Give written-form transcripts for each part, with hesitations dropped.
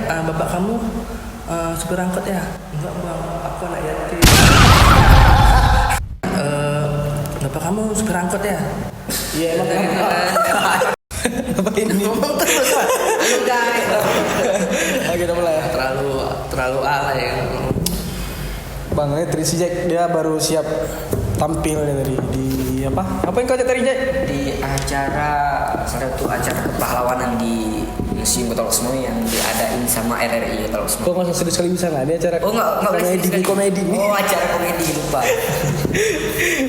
Bapak kamu supir angkot ya? Enggak bang, aku anak yatim. Bapak kamu supir angkot ya? Iya emang. Apa ini? Ngomong terus pak. Oke kita mulai ya. Terlalu alay ya. Bang, ini Trisi Jack dia baru siap tampil nih tadi di apa? Apa yang kau cek tadi Jack? Di acara salah satu acara kepahlawanan di Museum Kota Losmo yang diadain sama RRI Kota Losmo. Kok masa serius kali bisa nggak? Dia acara Enggak komedi komedi nih. Oh, acara komedi lupa.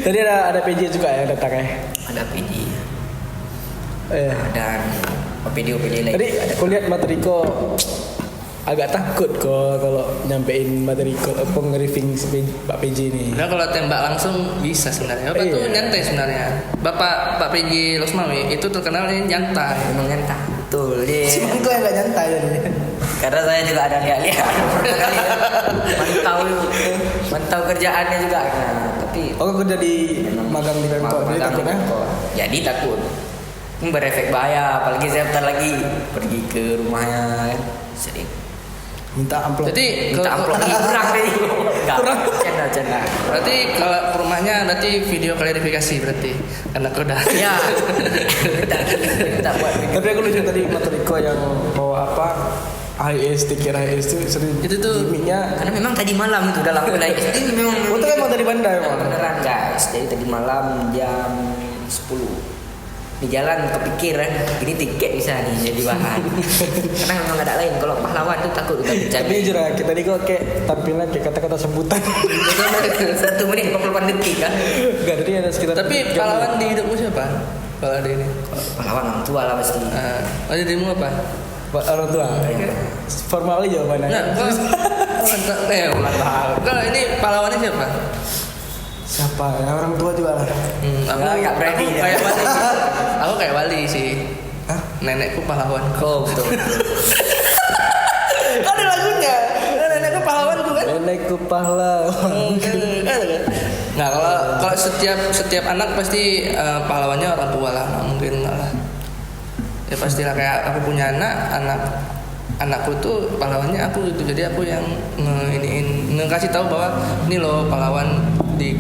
Tadi ada PJ juga yang datang ya. Ada PD Eh. dan OPD lain. Tadi aku lihat materi kok agak takut kok kalau nyampein materi kok apa nge-briefing Pak PJ nih. Nah kalau tembak langsung bisa sebenarnya. Bapak tuh nyantai sebenarnya. Pak PJ Losmawi itu terkenalnya nyantai. Memang nyantai. Betul dia. Cuman kok yang nggak nyantai tadi. Karena saya juga ada lihat-lihat. mantau kerjaannya juga. Nah, tapi Oh kerja di magang di Pemkot, jadi takut ya? Jadi takut. Berefek bahaya, apalagi saya bentar lagi pergi ke rumahnya kan. Sering Minta amplop. Jadi minta amplop lagi kurang deh. Kurang. Canda. Berarti kalau ke rumahnya berarti video klarifikasi berarti karena aku udah. Ya. Minta buat. Tapi aku lucu tadi materi kok yang bawa apa? HIS, kira HIS itu sering Itu tuh gimmicknya. Karena memang tadi malam itu dalam mulai SD memang. Oh, itu emang tadi bandar emang. Beneran guys. Jadi tadi malam jam 10 di jalan kepikir ini tiket bisa nih jadi bahan. Karena memang gak ada lain. Kalau pahlawan tuh takut kita Tapi bercanda. jujur ya, kita tadi kok kayak tampilan kayak kata-kata sebutan. 1 menit 48 detik kan. Enggak, tadi ada sekitar. Tapi pahlawan di hidupmu siapa? Kalau ada ini. Pahlawan orang tua lah pasti. Oh dirimu apa? Orang tua. Formal aja jawabannya. Nah, kalau ini pahlawannya siapa? Siapa? Ya, orang tua juga lah. Nggak berani aku ya. kayak wali. Aku kayak wali sih. Hah? Nenekku pahlawan. Oh betul. Ada lagunya. Nenekku pahlawan tuh kan. Nenekku pahlawan. Nah kalau setiap anak pasti pahlawannya orang tua lah, nggak mungkin nggak lah. Ya pastilah kayak aku punya anakku tuh pahlawannya aku gitu. Jadi aku yang ngasih tahu bahwa ini loh pahlawan di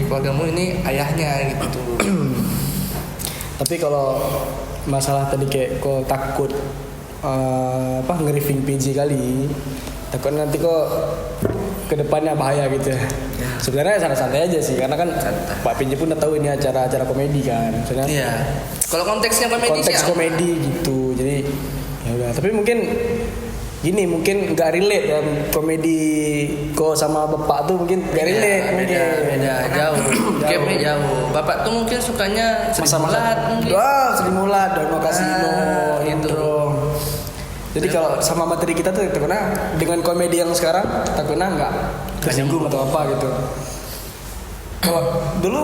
keluargamu ini ayahnya gitu. Tapi kalau masalah tadi kayak kok takut nge-briefing PJ kali, takut nanti kok kedepannya bahaya gitu ya. Sebenarnya santai-santai aja sih, karena kan Pak PJ pun udah tahu ini acara komedi kan. Maksudnya Iya. Kalau konteksnya komedi konteks sih. komedi gitu, jadi ya udah. Tapi mungkin nggak relate dan komedi kok sama bapak tuh mungkin nggak relate Beda jauh. Gapnya jauh. Bapak tuh mungkin sukanya Sri Mulat mungkin. Sri Mulat, Dono Kasino, itu. intro. Jadi kalau sama materi kita tuh takutnya dengan komedi yang sekarang takutnya nggak tersinggung atau apa gitu. Kalau dulu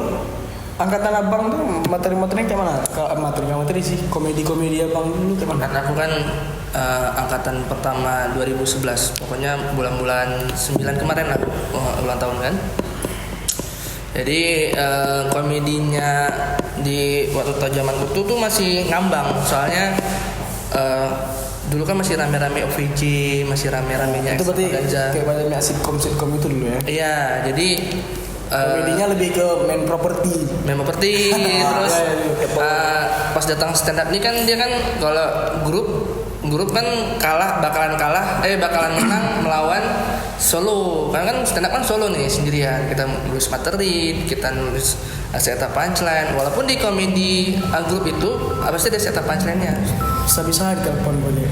angkatan abang tuh materi-materinya kayak mana? Kalau materi sih komedi abang dulu kayak mana? Karena aku kan angkatan pertama 2011. Pokoknya bulan-bulan 9 kemarin lah ulang tahun kan. Jadi komedinya di waktu zaman itu tuh masih ngambang. Soalnya dulu kan masih rame-rame OVJ, masih rame-ramenya Itu berarti Extravaganza. kayak banyak sitcom itu dulu ya? Iya, jadi Komedinya lebih ke main properti. Memperti terus pas datang stand up ini kan dia kan kalau grup kan bakalan menang melawan solo. Karena kan stand up kan solo nih sendirian. Kita nulis materi, kita nulis setup punchline. Walaupun di komedi grup itu pasti ada setup punchline-nya. Bisa-bisa ditelepon boleh.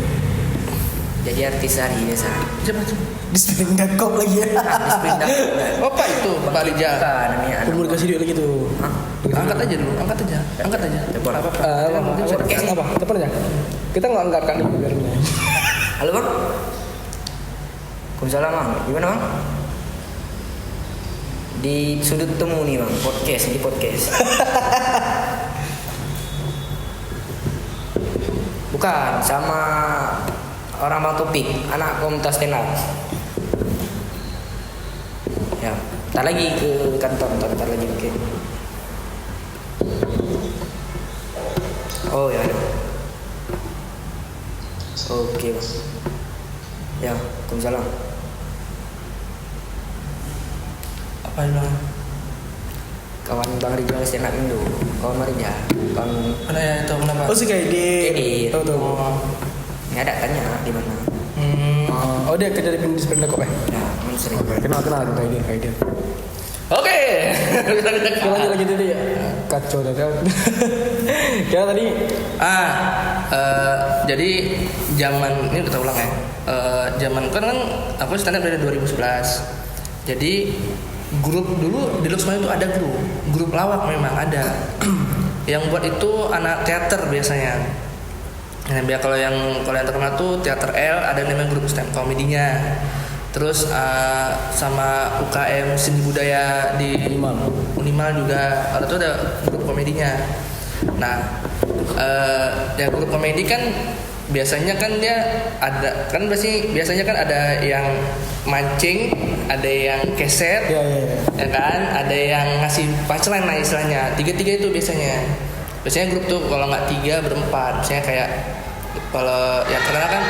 Jadi artis hari biasa. Siapa tuh? Di Spring.com lagi ya. Oh Pak itu Pak Rijal. Namanya anak. Umur kasih duit lagi tuh. Angkat aja dulu, angkat aja. Telepon. Apa? Telepon aja. Kita nggak angkat kali biar ini. Halo bang. Waalaikumsalam bang. Gimana bang? Di sudut temu nih bang. Di podcast. Bukan sama orang Bang Topik, anak komunitas stand up. Ya, ntar lagi ke kantor, ntar lagi mungkin. Oh ya. Oke bang. Ya, Waalaikumsalam. Apa yang bilang? Kawan Bang Ridwan stand up Indo. Kawan Marija. Kawan Ada ya itu kenapa? Oh si kayak di. Kayak Tahu tahu. nggak ada tanya di mana. Oh dia kerja di Pendekop ya? Ya, men sering. Kenal aku kayak dia. Oke. Kita lanjut lagi tadi ya. Kacau dah kan. Kita tadi Jadi zaman ini kita ulang ya. Zaman kan aku stand up dari 2011. Jadi grup dulu di Luxma itu ada grup lawak memang ada. Yang buat itu anak teater biasanya. Nah, biar kalau yang terkenal tuh teater L ada namanya grup stand komedinya. Terus sama UKM seni budaya di Unimal juga ada tuh ada grup komedinya. Nah, ya grup komedi kan biasanya kan dia ada kan biasanya kan ada yang mancing, ada yang keset, ya kan, ada yang ngasih punchline lah istilahnya. Tiga itu biasanya grup tuh kalau nggak 3 berempat. Misalnya kayak kalau yang terkenal kan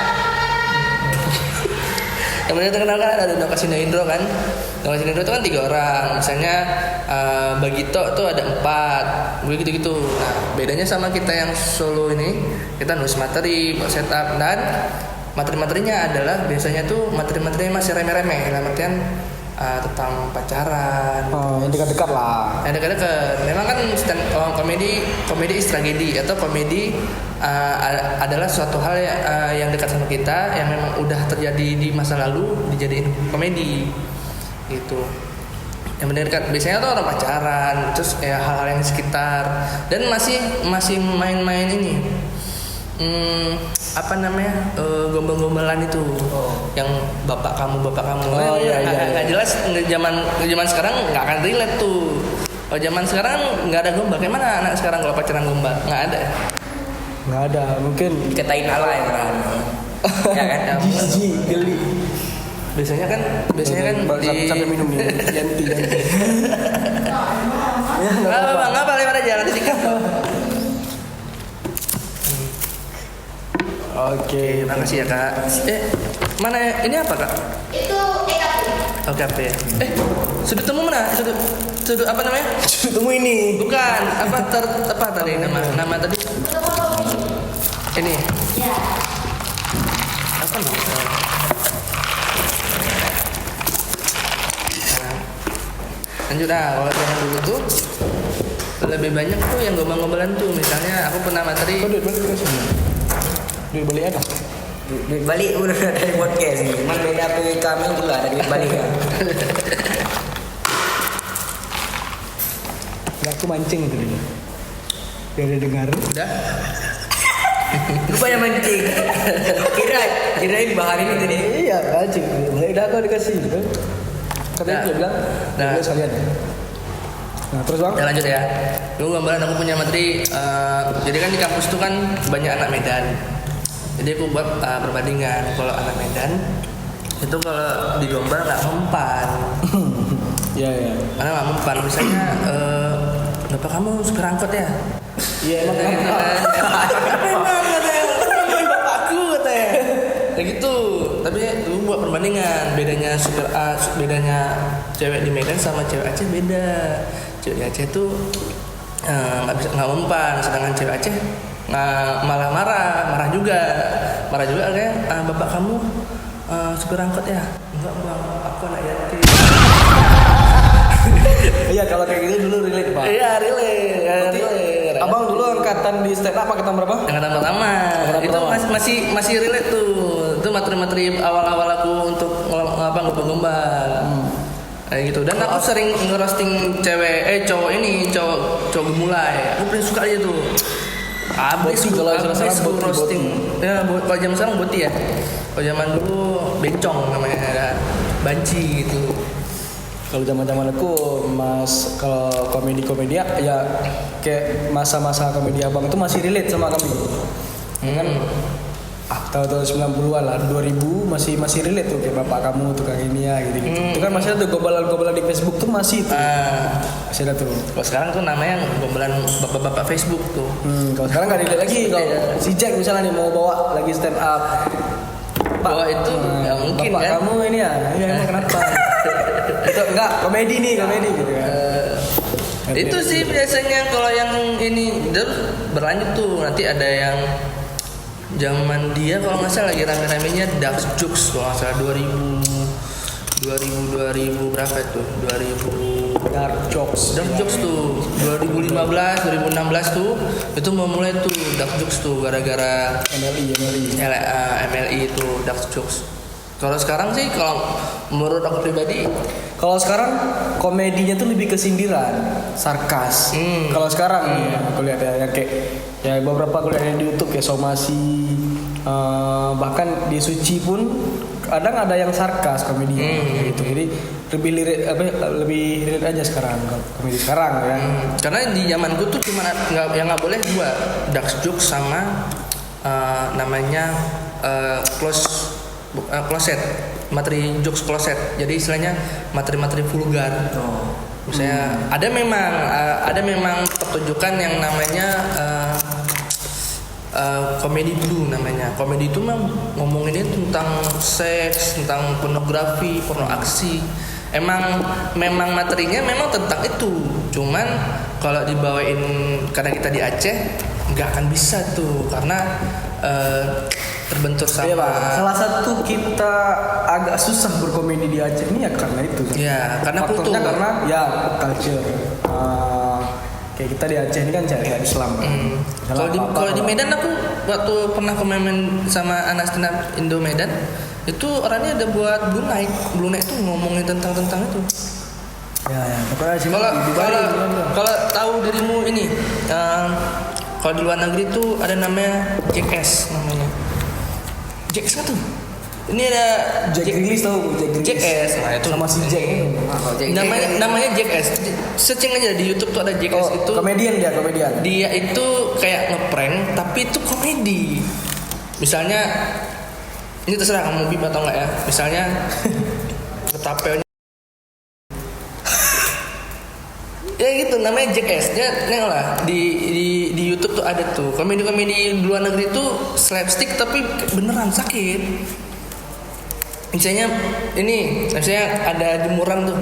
yang benar terkenal kan ada Dono Kasino Indro kan. Dono Kasino Indro itu kan 3 orang. Misalnya Bagito tuh ada 4. Begitu-gitu. Nah, bedanya sama kita yang solo ini, kita nulis materi, buat setup, dan materi-materinya adalah biasanya tuh materi-materinya masih remeh-remeh. Dalam artian tentang pacaran. yang dekat-dekat lah. Yang dekat-dekat. Memang kan komedi is tragedi atau komedi adalah suatu hal yang dekat sama kita yang memang udah terjadi di masa lalu dijadiin komedi gitu. Yang benar dekat biasanya tuh orang pacaran, terus ya hal-hal yang di sekitar, dan masih main-main ini. Apa namanya gombal-gombalan itu yang bapak kamu nggak jelas zaman sekarang nggak akan relate tuh. Kalau zaman sekarang nggak ada gombal, kayak mana anak sekarang kalau pacaran gombal? Nggak ada Mungkin Ketain ala ya kan. Ya kan. jijik geli. biasanya kan sampai minum nih ganti nggak lewat aja nanti sikat. Oke, Makasih ya kak. Mana ini apa kak? Itu EKP. OKP. Sudut temu mana? Sudut apa namanya? temu ini. Bukan. Apa tadi nama tadi? Ini. Ya. Apa namanya? Lanjut kalau zaman dulu tuh lebih banyak tuh yang gombal-gombalan tuh. Misalnya aku pernah materi. Duit balik ada. Duit balik udah dari podcast nih. Cuman beda PW kami juga ada duit balik kan. Gak aku mancing itu dia. Biar dia dengar. Udah. Rupanya mancing. Kirain bahan ini tadi. Iya mancing. Udah aku dikasih. Katanya dia bilang. Nah. Dia sekalian. Nah terus bang. Ya lanjut ya. Dulu gambaran aku punya materi. Jadi kan di kampus tuh kan banyak anak Medan. Jadi aku buat perbandingan. Kalau anak Medan itu kalau di Gombal nggak mempan. Iya. Karena nggak mempan. Misalnya bapak kamu supir angkot ya? Iya emang Gitu kan. Emang katanya bapakku katanya. Kayak gitu. Tapi lu buat perbandingan. Bedanya supir A, bedanya cewek di Medan sama cewek Aceh beda. Cewek di Aceh tuh nggak mempan, sedangkan cewek Aceh malah marah juga kayak bapak kamu supir angkot ya? Enggak bang, aku anak yatim. Iya kalau kayak gitu dulu relate pak. Iya relate. Abang dulu angkatan di stand up angkatan berapa? Angkatan pertama. Itu masih relate tuh. Itu materi-materi awal-awal aku untuk ngombal. Kayak gitu. Dan aku sering ngerosting cowok gemulai. Aku paling suka aja tuh. Abis Kalau sekarang boti, roasting. Ya, kalau zaman sekarang boti ya. Kalau zaman dulu bencong namanya, ada banci gitu. Kalau zaman aku kalau komedi ya kayak masa-masa komedi abang itu masih relate sama kami. Kan tahun-tahun 90-an lah, 2000 masih relate tuh kayak bapak kamu tukang ini ya gitu. Itu kan masih ada tuh gombalan-gombalan di Facebook tuh masih tuh. Masih ada tuh. Kalau sekarang tuh namanya gombalan bapak-bapak Facebook tuh. Kalau sekarang nggak dilihat lagi kalau si Jack misalnya nih mau bawa lagi stand up. Bahwa itu ya mungkin bapak kan. kamu ini ya, emang kenapa? Itu enggak komedi gitu kan. Itu sih biasanya kalau yang ini terus berlanjut tuh nanti ada yang zaman dia kalau nggak salah lagi rame-ramenya dark jokes kalau nggak salah 2000 berapa itu 2000 Dark jokes tuh 2015 2016 tuh itu mau mulai tuh dark jokes tuh gara-gara MLI itu dark jokes. Kalau sekarang sih kalau menurut aku pribadi kalau sekarang komedinya tuh lebih ke sindiran, sarkas. Kalau sekarang nih aku lihat ya kayak ya beberapa aku lihat di YouTube kayak Somasi, bahkan di Suci pun kadang ada yang sarkas komedinya gitu. Jadi lebih lirik aja sekarang komedi sekarang ya. Karena di zamanku tuh cuma nggak boleh dua dark jokes sama namanya closet materi jokes closet. Jadi istilahnya materi-materi vulgar. Misalnya ada memang pertunjukan yang namanya komedi blue namanya. Komedi itu ngomonginnya tentang seks, tentang pornografi, porno aksi. Memang materinya memang tentang itu. Cuman kalau dibawain karena kita di Aceh nggak akan bisa tuh karena terbentur sama. Iya, Bang. Salah satu kita agak susah berkomedi di Aceh ini ya karena itu. Iya, karena kultur. Karena ya culture. Kayak kita di Aceh ini kan syariat Islam. Kalau di Medan aku waktu pernah komen sama anak stand up Indo Medan itu orangnya ada buat Blue Night tuh ngomongin tentang itu. Ya. Kalau tahu dirimu ini, kalau di luar negeri tuh ada namanya Jackass namanya. Jackass tuh. Ini ada Jack Rilis tahu Jackass. Nah, itu sama si Jack. Namanya Jackass. Searching aja di YouTube tuh ada Jackass itu. Komedian. Dia itu kayak ngeprank tapi itu komedi. Misalnya ini terserah kamu bib atau enggak ya. Misalnya ketapelnya ya gitu namanya Jackass. Dia nengok di YouTube tuh ada tuh komedi-komedi di luar negeri tuh slapstick tapi beneran sakit. Misalnya ada jemuran tuh.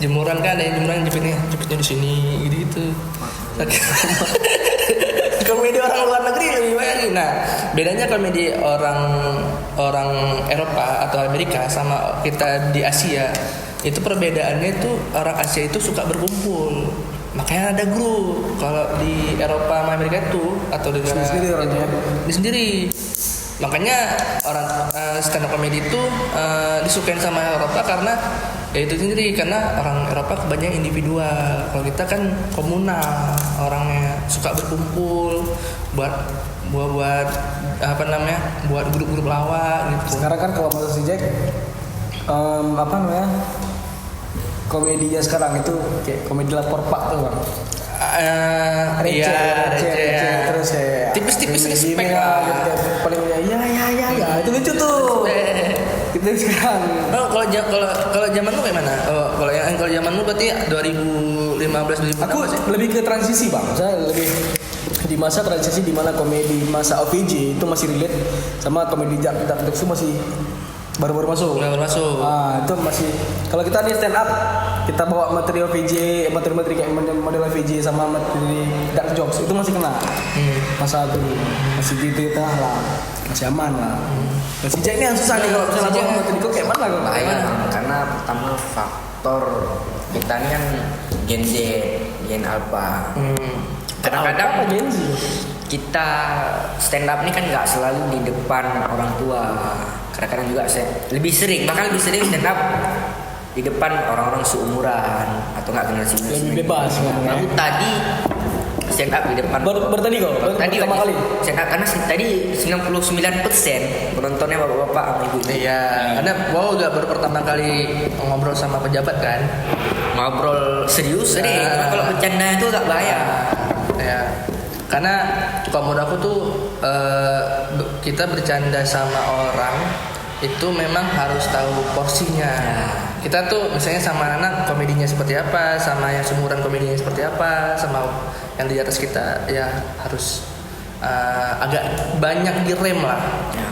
Jemuran kan ada jemuran jepitnya di sini gitu. Komedi orang luar negeri lebih banyak. Nah, bedanya komedi orang Eropa atau Amerika sama kita di Asia. Itu perbedaannya tuh orang Asia itu suka berkumpul. Makanya ada grup. Kalau di Eropa sama Amerika itu atau di negara di sendiri. Makanya orang stand up comedy itu disukain sama Eropa karena ya itu sendiri karena orang Eropa kebanyakan individual. Kalau kita kan komunal, orangnya suka berkumpul buat buat grup-grup lawak gitu. Sekarang kan kalau masuk si Jack komedinya sekarang itu kayak komedi lapor pak tuh bang. Receh terus ya tipis-tipis respect lah gitu, paling ya itu lucu tuh gitu sekarang. Kalau zaman lu kayak mana? Kalau zaman lu berarti 2015 2016 aku lebih ke transisi bang. Saya lebih di masa transisi di mana komedi masa OVJ itu masih relate sama komedi dark itu masih baru-baru masuk. Itu masih kalau kita nih stand up kita bawa materi kayak model OVJ sama materi dark jokes itu masih kena. Masa itu masih di tengah lah, masih aman lah. Si Jack ini yang susah nih kalau misalnya bawa materi kok kayak mana kok? Karena pertama faktor kita ini kan Gen Z, Gen Alpha. Kadang-kadang kita stand up ini kan nggak selalu di depan orang tua. Kadang-kadang juga lebih sering stand up di depan orang-orang seumuran atau nggak generasi lebih bebas. Kamu tadi stand up di depan bertadi kok pertama kali stand up karena tadi 99% penontonnya bapak-bapak sama ibu. Iya, karena baru pertama kali ngobrol sama pejabat kan. Ngobrol serius sering. Kalau bercanda itu agak bahaya. Ya, karena kalau menurut aku tuh kita bercanda sama orang itu memang harus tahu porsinya. Kita tuh misalnya sama anak komedinya seperti apa, sama yang seumuran komedinya seperti apa, sama yang di atas kita ya harus agak banyak direm lah. Ya.